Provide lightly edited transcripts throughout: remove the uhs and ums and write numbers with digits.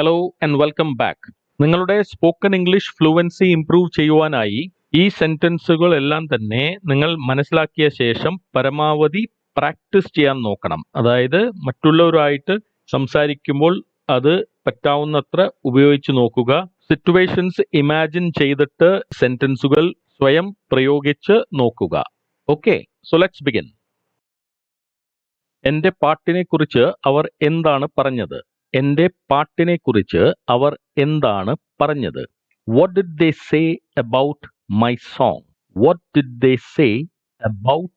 Hello and welcome back. നിങ്ങളുടെ spoken English fluency improve ചെയ്യുവാനായി ഈ സെന്റൻസുകൾ എല്ലാം തന്നെ നിങ്ങൾ മനസ്സിലാക്കിയ ശേഷം പരമാവധി പ്രാക്ടീസ് ചെയ്യാൻ നോക്കണം. അതായത് മറ്റുള്ളവരുമായിട്ട് സംസാരിക്കുമ്പോൾ അത് പറ്റാവുന്നത്ര ഉപയോഗിച്ച് നോക്കുക. സിറ്റുവേഷൻസ് ഇമാജിൻ ചെയ്തിട്ട് സെന്റൻസുകൾ സ്വയം പ്രയോഗിച്ച് നോക്കുക. Okay, so let's begin. എന്റെ പാട്ടിനെ കുറിച്ച് അവർ എന്താണ് പറഞ്ഞത്? എന്റെ പാട്ടിനെ കുറിച്ച് അവർ എന്താണ് പറഞ്ഞത്? What did they say about my song? What did they say about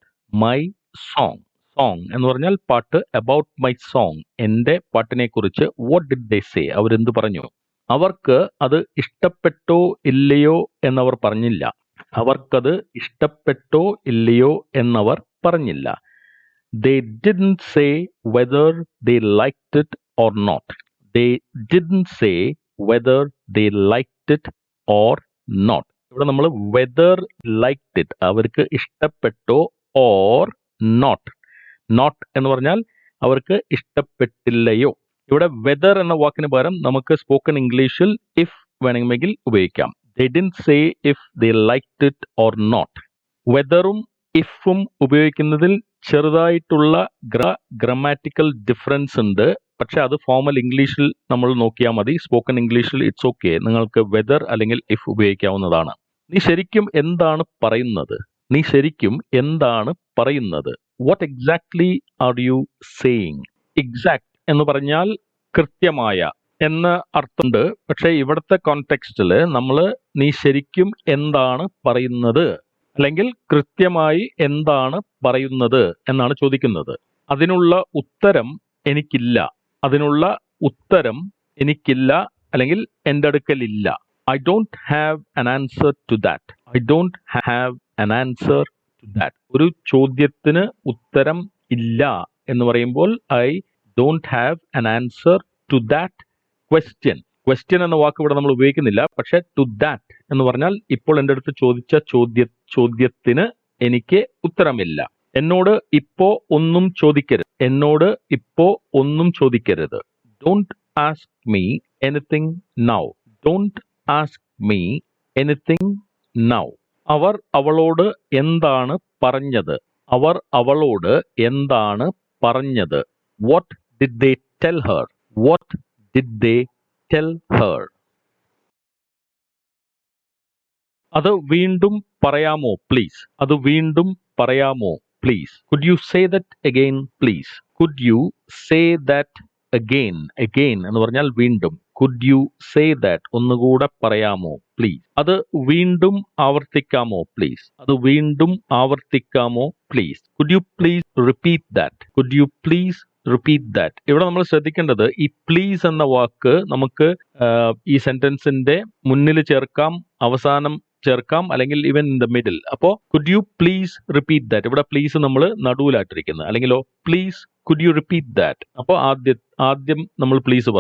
my song? Song എന്ന് പറഞ്ഞാൽ പാട്ട്. About my song, എന്റെ പാട്ടിനെ കുറിച്ച് what did they say? അവരെന്ത് പറഞ്ഞു? അവർക്ക് അത് ഇഷ്ടപ്പെട്ടോ ഇല്ലയോ എന്നവർ പറഞ്ഞില്ല. അവർക്കത് ഇഷ്ടപ്പെട്ടോ ഇല്ലയോ എന്നവർ പറഞ്ഞില്ല. They didn't say whether they liked it or not. They didn't say whether they liked it or not. ഇവിടെ നമ്മൾ whether liked it, അവർക്ക് ഇഷ്ടപ്പെട്ടോ or not. Not എന്ന് പറഞ്ഞാൽ അവർക്ക് ഇഷ്ടപ്പെട്ടില്ലയോ. ഇവിടെ weather എന്ന വാക്കിന് പകരം നമുക്ക് സ്പോക്കൺ ഇംഗ്ലീഷിൽ if വേണമെങ്കിൽ ഉപയോഗിക്കാം. They didn't say if they liked it or not. വെതറും ഇഫും ഉപയോഗിക്കുന്നതിൽ ചെറുതായിട്ടുള്ള ഗ്രാമാറ്റിക്കൽ ഡിഫറൻസ് ഉണ്ട്. പക്ഷെ അത് ഫോർമൽ ഇംഗ്ലീഷിൽ നമ്മൾ നോക്കിയാൽ മതി. സ്പോക്കൺ ഇംഗ്ലീഷിൽ ഇറ്റ്സ് ഓക്കെ, നിങ്ങൾക്ക് വെദർ അല്ലെങ്കിൽ ഇഫ് ഉപയോഗിക്കാവുന്നതാണ്. നീ ശരിക്കും എന്താണ് പറയുന്നത്? നീ ശരിക്കും എന്താണ് പറയുന്നത്? What exactly are you saying? Exact എന്ന് പറഞ്ഞാൽ കൃത്യമായ എന്ന അർത്ഥമുണ്ട്. പക്ഷെ ഇവിടുത്തെ കോണ്ടെക്സ്റ്റിൽ നമ്മൾ നീ ശരിക്കും എന്താണ് പറയുന്നത് അല്ലെങ്കിൽ കൃത്യമായി എന്താണ് പറയുന്നത് എന്നാണ് ചോദിക്കുന്നത്. അതിനുള്ള ഉത്തരം എനിക്കില്ല. അതിനുള്ള ഉത്തരം എനിക്കില്ല അല്ലെങ്കിൽ എൻ്റെ അടുക്കലില്ല. I don't have an answer to that. I don't have an answer to that. ഒരു ചോദ്യത്തിന് ഉത്തരം ഇല്ല എന്ന് പറയുമ്പോൾ I don't have an answer to that question. Question എന്ന വാക്ക് ഇവിടെ നമ്മൾ ഉപയോഗിക്കുന്നില്ല. പക്ഷെ ടു ദാറ്റ് എന്ന് പറഞ്ഞാൽ ഇപ്പോൾ എൻ്റെ അടുത്ത് ചോദിച്ച ചോദ്യത്തിന് എനിക്ക് ഉത്തരമില്ല. എന്നോട് ഇപ്പോ ഒന്നും ചോദിക്കരുത്. എന്നോട് ഇപ്പോ ഒന്നും ചോദിക്കരുത്. Don't ask me anything now. Don't ask me anything now. അവർ അവളോട് എന്താണ് പറഞ്ഞത്? അവർ അവളോട് എന്താണ് പറഞ്ഞത്? What did they tell her? What did they tell her? അത് വീണ്ടും പറയാമോ പ്ലീസ്? അത് വീണ്ടും പറയാമോ please? Could you say that again please? Could you say that again? Again എന്ന് പറഞ്ഞാൽ വീണ്ടും. Could you say that? ഒന്നുകൂടെ പറയാമോ പ്ലീസ്? അത് വീണ്ടും ആവർത്തിക്കാമോ പ്ലീസ്? അത് വീണ്ടും ആവർത്തിക്കാമോ please? Could you please repeat that? Could you please repeat that. ഇവിടെ നമ്മൾ ശ്രദ്ധിക്കേണ്ടത് ഈ പ്ലീസ് എന്ന വാക്ക് നമുക്ക് ഈ സെന്റൻസിന്റെ മുന്നിൽ ചേർക്കാം, അവസാനം ചേർക്കാം, അല്ലെങ്കിൽ ഈവൻ ഇൻ ദ മിഡിൽ. അപ്പോ could you please repeat that. ഇവിടെ പ്ലീസ് നമ്മൾ നടുവിലായിട്ടിരിക്കുന്നത്. അല്ലെങ്കിലോ please could you repeat that. അപ്പോൾ ആദ്യം നമ്മൾ പ്ലീസ്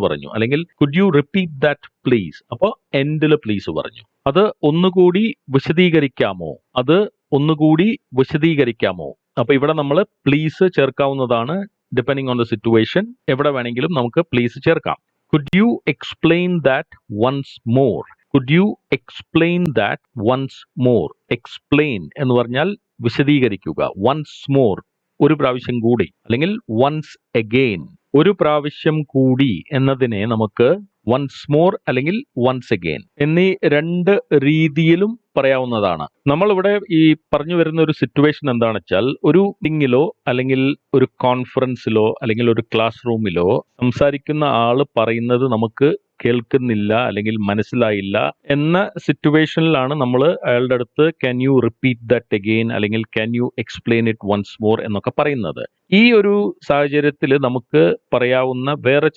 പറഞ്ഞു. അല്ലെങ്കിൽ could you repeat that please. അപ്പോൾ എൻഡിൽ പ്ലീസ് പറഞ്ഞു. അത് ഒന്നുകൂടി വിശദീകരിക്കാമോ? അത് ഒന്നുകൂടി വിശദീകരിക്കാമോ? അപ്പൊ ഇവിടെ നമ്മൾ പ്ലീസ് ചേർക്കാവുന്നതാണ്. ഡിപ്പെൻഡിങ് ഓൺ ദ സിറ്റുവേഷൻ എവിടെ വേണമെങ്കിലും നമുക്ക് പ്ലീസ് ചേർക്കാം. Could you explain that once more? Could you explain that once more? Explain എന്ന് പറഞ്ഞാൽ വിശദീകരിക്കുക. വൺസ് മോർ ഒരു പ്രാവശ്യം കൂടി, അല്ലെങ്കിൽ വൺസ് അഗെയിൻ ഒരു പ്രാവശ്യം കൂടി എന്നതിനെ നമുക്ക് വൺസ് മോർ അല്ലെങ്കിൽ വൺസ് അഗെയിൻ എന്നീ രണ്ട് രീതിയിലും പറയാവുന്നതാണ്. നമ്മളിവിടെ ഈ പറഞ്ഞു വരുന്ന ഒരു സിറ്റുവേഷൻ എന്താണെന്ന് വെച്ചാൽ, ഒരു മീറ്റിംഗിലോ അല്ലെങ്കിൽ ഒരു കോൺഫറൻസിലോ അല്ലെങ്കിൽ ഒരു ക്ലാസ് റൂമിലോ സംസാരിക്കുന്ന ആള് പറയുന്നത് നമുക്ക് കേൾക്കുന്നില്ല അല്ലെങ്കിൽ മനസ്സിലായില്ല എന്ന സിറ്റുവേഷനിലാണ് നമ്മൾ അയാളുടെ അടുത്ത് can you repeat that again അല്ലെങ്കിൽ can you explain it once more എന്നൊക്കെ പറയുന്നത്. ഈ ഒരു സാഹചര്യത്തിൽ നമുക്ക് പറയാവുന്ന വേറെ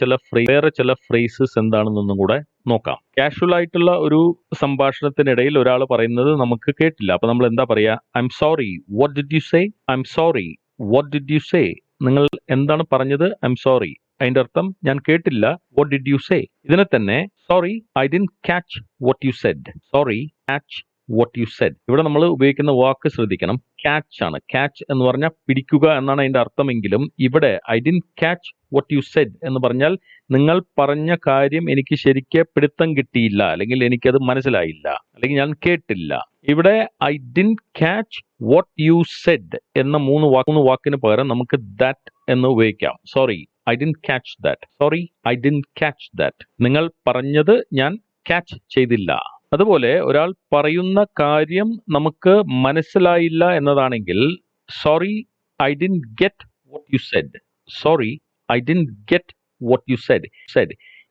ചില ഫ്രേസസ് എന്താണെന്നൊന്നും കൂടെ നോക്കാം. കാഷ്വൽ ആയിട്ടുള്ള ഒരു സംഭാഷണത്തിനിടയിൽ ഒരാൾ പറയുന്നത് നമുക്ക് കേട്ടില്ല. അപ്പൊ നമ്മൾ എന്താ പറയാ? I am sorry, what did you say? I am sorry, what did you say? നിങ്ങൾ എന്താണ് പറഞ്ഞത്? I am sorry. അതിന്റെ അർത്ഥം ഞാൻ കേട്ടില്ല. What did you say? ഇതിനെ തന്നെ sorry I didn't catch what you said. Sorry catch what you said. ഇവിടെ നമ്മൾ ഉപയോഗിക്കുന്ന വാക്ക് ശ്രദ്ധിക്കണം. ക്യാച്ച് ആണ്. ക്യാച്ച് എന്ന് പറഞ്ഞാൽ പിടിക്കുക എന്നാണ് അതിന്റെ അർത്ഥമെങ്കിലും ഇവിടെ I didn't catch what you said എന്ന് പറഞ്ഞാൽ നിങ്ങൾ പറഞ്ഞ കാര്യം എനിക്ക് ശരിക്ക് പിടുത്തം കിട്ടിയില്ല, അല്ലെങ്കിൽ എനിക്കത് മനസ്സിലായില്ല, അല്ലെങ്കിൽ ഞാൻ കേട്ടില്ല. ഇവിടെ I didn't catch what you said എന്ന മൂന്ന് വാക്കിന് പകരം നമുക്ക് that എന്ന് ഉപയോഗിക്കാം. Sorry I didn't catch that. Sorry I didn't catch that. നിങ്ങൾ പറഞ്ഞത് ഞാൻ ക്യാച്ച് ചെയ്തില്ല. അതുപോലെ ഒരാൾ പറയുന്ന കാര്യം നമുക്ക് മനസ്സിലായില്ല എന്നതാണെങ്കിൽ sorry I didn't get what you said. Sorry I didn't get what you said.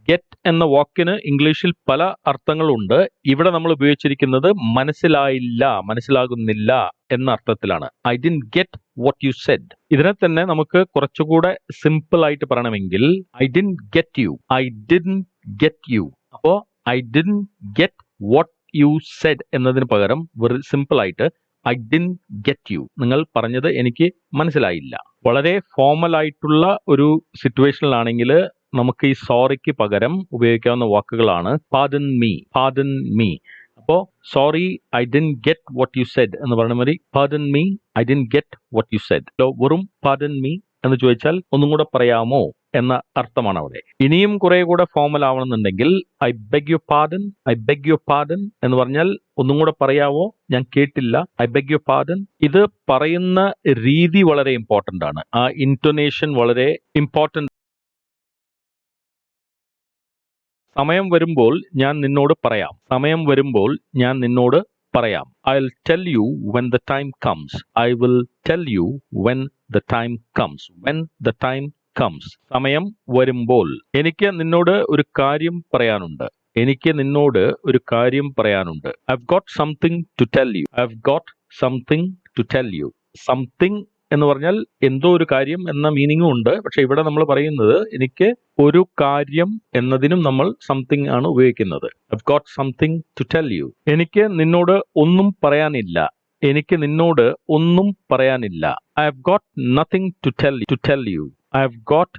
Get എന്ന വാക്കിന് ഇംഗ്ലീഷിൽ പല അർത്ഥങ്ങളുണ്ട്. ഇവിടെ നമ്മൾ ഉപയോഗിച്ചിരിക്കുന്നത് മനസ്സിലായില്ല, മനസ്സിലാകുന്നില്ല എന്ന അർത്ഥത്തിലാണ്. I didn't get what you said. ഇതിനെ തന്നെ നമുക്ക് കുറച്ചുകൂടെ സിമ്പിൾ ആയിട്ട് പറയണമെങ്കിൽ I didn't get you. I didn't get you. അപ്പോ I didn't get what you said എന്നതിന് പകരം വെറി സിമ്പിൾ ആയിട്ട് ഐ ഡിഡ്ന്റ് ഗെറ്റ് യു. നിങ്ങൾ പറഞ്ഞത് എനിക്ക് മനസ്സിലായില്ല. വളരെ ഫോമൽ ആയിട്ടുള്ള ഒരു സിറ്റുവേഷനിലാണെങ്കിൽ നമുക്ക് ഈ സോറിക്ക് പകരം ഉപയോഗിക്കാവുന്ന വാക്കുകളാണ് പാർഡൺ മീ, പാർഡൺ മീ. അപ്പോ sorry I didn't get what you said എന്ന് പറയുന്ന മാതിരി pardon me I didn't get what you said. വെറും പാർഡൺ മീ എന്ന് ചോദിച്ചാൽ ഒന്നും കൂടെ പറയാമോ എന്ന അർത്ഥമാണ് അവിടെ. ഇനിയും കുറെ കൂടെ ഫോമൽ ആവണമെന്നുണ്ടെങ്കിൽ I beg you pardon, I beg you pardon എന്ന് പറഞ്ഞാൽ ഒന്നും കൂടെ പറയാവോ, ഞാൻ കേട്ടില്ല, ഐ ബെഗ് യു പാർഡൺ. ഇത് പറയുന്ന രീതി വളരെ ഇമ്പോർട്ടന്റ് ആണ്. ആ ഇന്റോനേഷൻ വളരെ ഇമ്പോർട്ടന്റ്. സമയം വരുമ്പോൾ ഞാൻ നിന്നോട് പറയാം. സമയം വരുമ്പോൾ ഞാൻ നിന്നോട് പറയാം. I'll tell you when the time comes. I will tell you when the time comes. When the time comes. സമയം വരുമ്പോൾ. എനിക്ക് നിന്നോട് ഒരു കാര്യം പറയാനുണ്ട്. എനിക്ക് നിന്നോട് ഒരു കാര്യം പറയാനുണ്ട്. I've got something to tell you. I've got something to tell you. Something എന്ന് പറഞ്ഞാൽ എന്തോ ഒരു കാര്യം എന്ന മീനിങ്ങും ഉണ്ട്. പക്ഷെ ഇവിടെ നമ്മൾ പറയുന്നത് എനിക്ക് ഒരു കാര്യം എന്നതിനും നമ്മൾ സംതിങ് ആണ് ഉപയോഗിക്കുന്നത്. I've got something to tell you. എനിക്ക് നിന്നോട് ഒന്നും പറയാനില്ല. എനിക്ക് നിന്നോട് ഒന്നും പറയാനില്ല. I've got nothing to tell you. I've got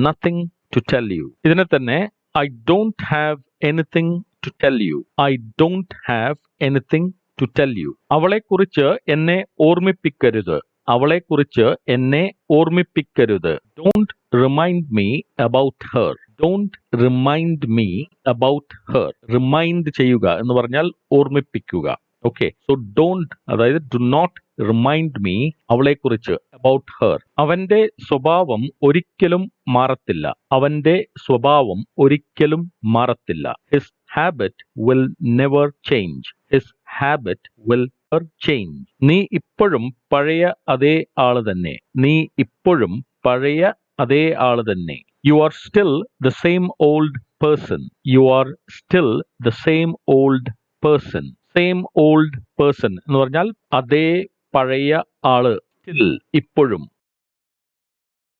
nothing to tell you. ഇതിനെ തന്നെ I don't have anything to tell you. I don't have anything to tell you. അവളെക്കുറിച്ച് എന്നെ ഓർമ്മിപ്പിക്കരുത്. അവളെക്കുറിച്ച് എന്നെ ഓർമ്മിപ്പിക്കരുത്. Don't remind me about her. Don't remind me about her. Remind ചെയ്യുക എന്ന് പറഞ്ഞാൽ ഓർമ്മിപ്പിക്കുക. Okay, so don't അതായത് do not remind me അവളെക്കുറിച്ച് about her. അവന്റെ സ്വഭാവം ഒരിക്കലും മാറത്തില്ല. അവന്റെ സ്വഭാവം ഒരിക്കലും മാറത്തില്ല. His habit will never change. His habit will never change. നീ ഇപ്പോഴും പഴയ അതേ ആള് തന്നെ. നീ ഇപ്പോഴും പഴയ അതേ ആള് തന്നെ. You are still the same old person. You are still the same old person. Same old person എന്ന് പറഞ്ഞാൽ അതേ പഴയ ആള്. സ്റ്റിൽ ഇപ്പോഴും.